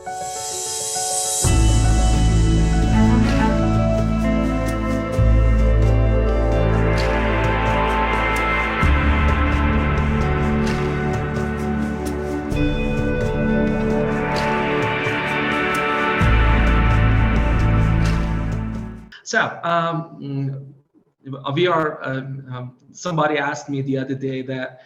So we are. Somebody asked me the other day that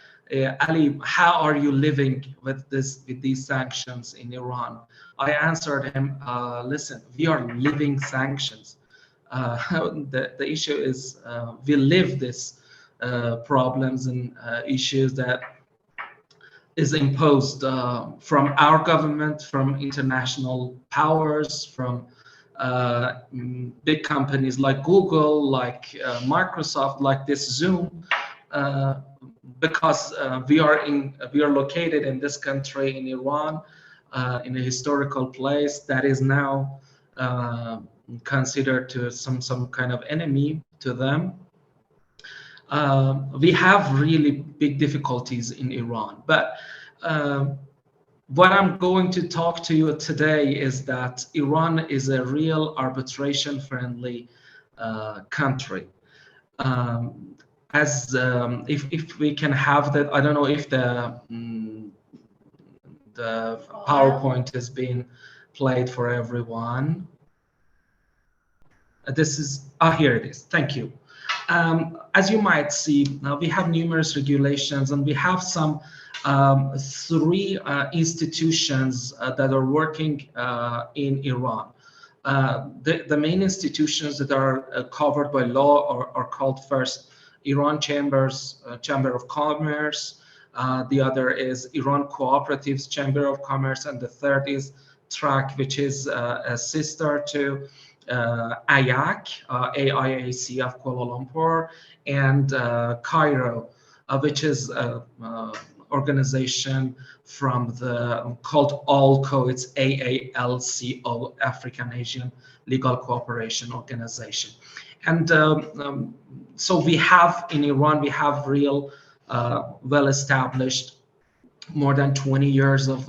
Ali, how are you living with these sanctions in Iran? I answered him, listen, we are living sanctions. The issue is we live this problems and issues that is imposed from our government, from international powers, from big companies like Google, like Microsoft, like this Zoom, because we are located in this country in Iran, in a historical place that is now considered to some kind of enemy to them. We have really big difficulties in Iran, but what I'm going to talk to you today is that Iran is a real arbitration-friendly country. If we can have that, I don't know if the PowerPoint is being played for everyone. This is here it is. Thank you. As you might see, we have numerous regulations, and we have some three institutions that are working in Iran. The main institutions that are covered by law are called first Iran Chamber of Commerce, the other is Iran Cooperatives Chamber of Commerce, and the third is TRAC, which is a sister to AIAC of Kuala Lumpur, and Cairo, which is organization from the called ALCO. It's AALCO, African Asian Legal Cooperation Organization. And so we have in Iran, we have real well-established, more than 20 years of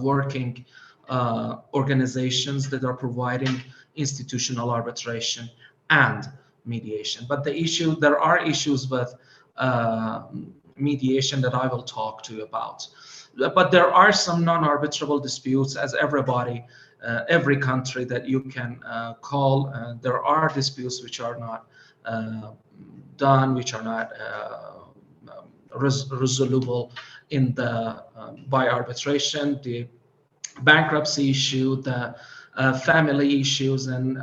working organizations that are providing institutional arbitration and mediation. But there are issues with mediation that I will talk to you about. But there are some non-arbitrable disputes, as every country that you can call. There are disputes which are not done, which are not resolvable by arbitration. The bankruptcy issue, the family issues, and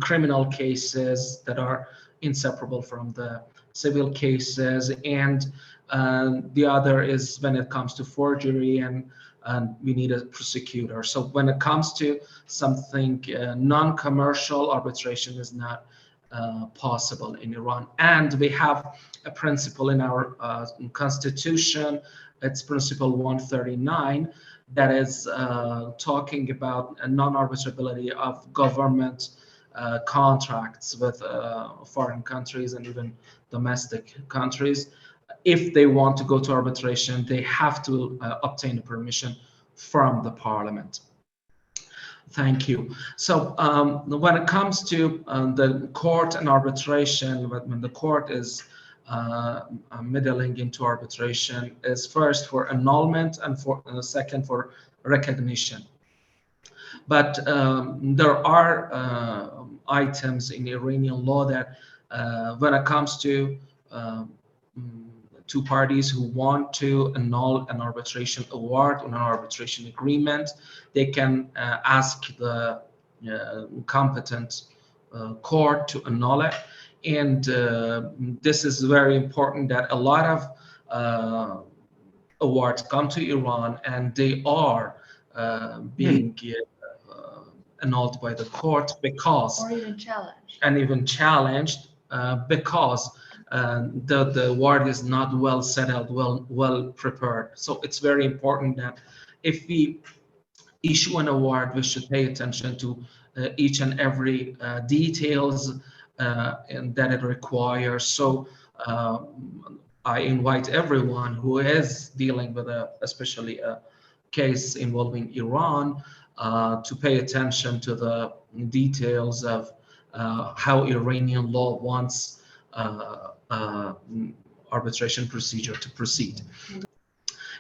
criminal cases that are inseparable from the civil cases, and the other is when it comes to forgery, and we need a prosecutor. So when it comes to something non-commercial, arbitration is not possible in Iran. And we have a principle in our constitution, it's principle 139, that is talking about a non-arbitrability of government contracts with foreign countries and even domestic countries. If they want to go to arbitration, they have to obtain a permission from the parliament. Thank you. So when it comes to the court and arbitration, when the court is middling into arbitration, is first for annulment and second for recognition. But there are items in Iranian law that when it comes to two parties who want to annul an arbitration award or an arbitration agreement, they can ask the competent court to annul it. And this is very important, that a lot of awards come to Iran and they are being annulled by the court because, or even challenged, because the award is not well settled, well prepared. So it's very important that if we issue an award, we should pay attention to each and every details and that it requires. So I invite everyone who is dealing with especially a case involving Iran, to pay attention to the details of how Iranian law wants arbitration procedure to proceed.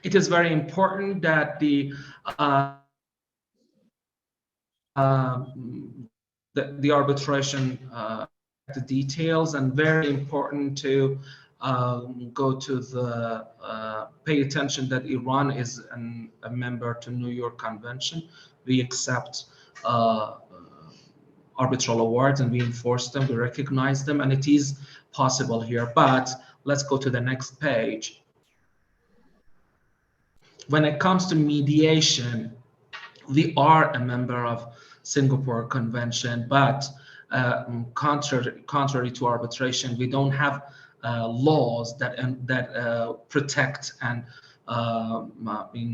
It is very important that the arbitration the details, and very important to go to the pay attention that Iran is a member to New York Convention. We accept arbitral awards and we enforce them, we recognize them, and it is possible here. But let's go to the next page. When it comes to mediation, we are a member of Singapore Convention, but contrary to arbitration, we don't have laws that protect and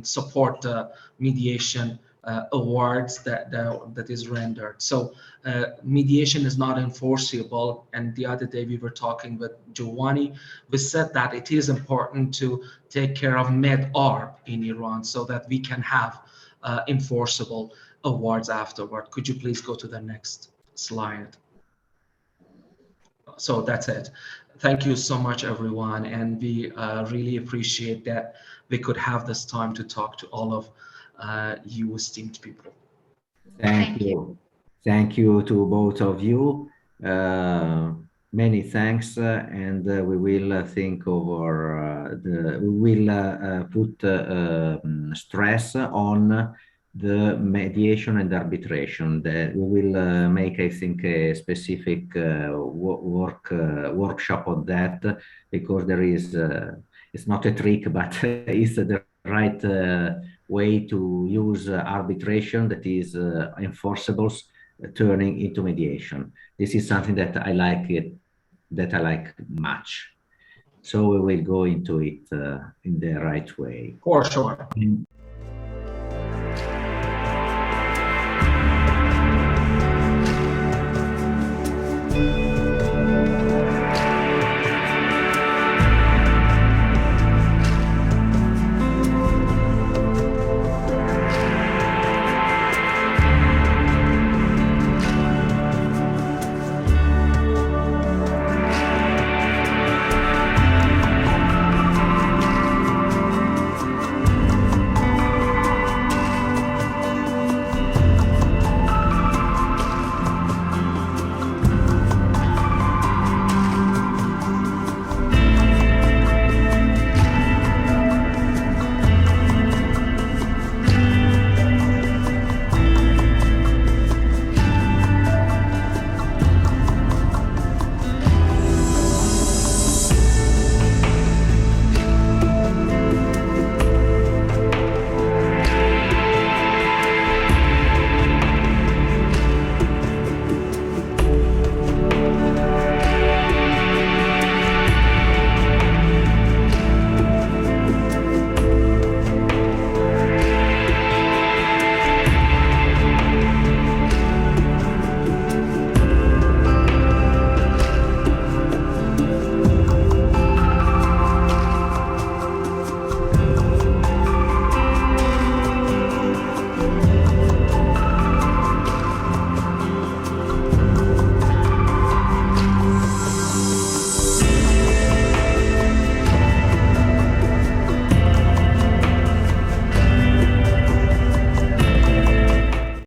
support mediation awards that is rendered. So mediation is not enforceable. And the other day we were talking with Giovanni. We said that it is important to take care of med-arb in Iran so that we can have enforceable awards afterward. Could you please go to the next slide? So that's it. Thank you so much, everyone. And we really appreciate that we could have this time to talk to all of you esteemed people. Thank you. Thank you to both of you. Many thanks, and we will think over we will put stress on the mediation and arbitration. That we will make, I think, a specific workshop on that, because there is it's not a trick, but it's the right way to use arbitration that is enforceable, turning into mediation. This is something that I like much. So we will go into it in the right way. For sure.